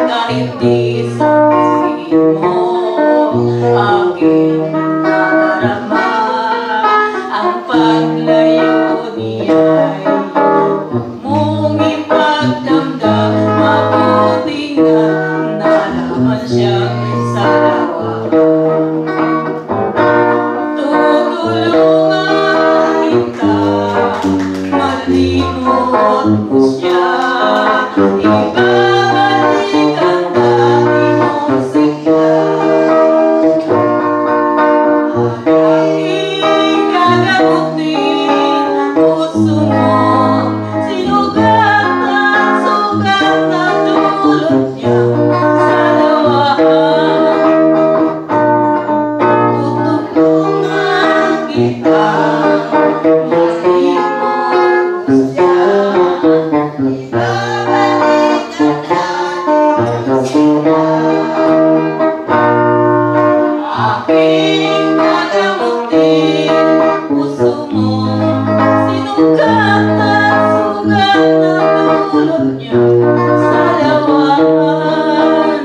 kahit di sa piling mo aking nadarama. Ang paglayo niya'y huwag mong ipagdamdam, mabuti nga nalaman siyang salawahan. Tutulungan kita malimot mo siya, ibabalik ang dati mong sigla. Aking gagamutin puso mo, sinugat na dulot niyang salawahan. Tutulungan kita malimot mo siya, ibabalik ang dati mong sigla. Aking gagamutin puso mo, sinugat na dulot niyang salawahan.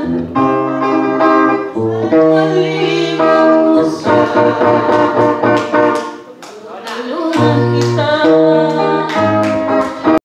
Malimot mo siya, tulungan kita.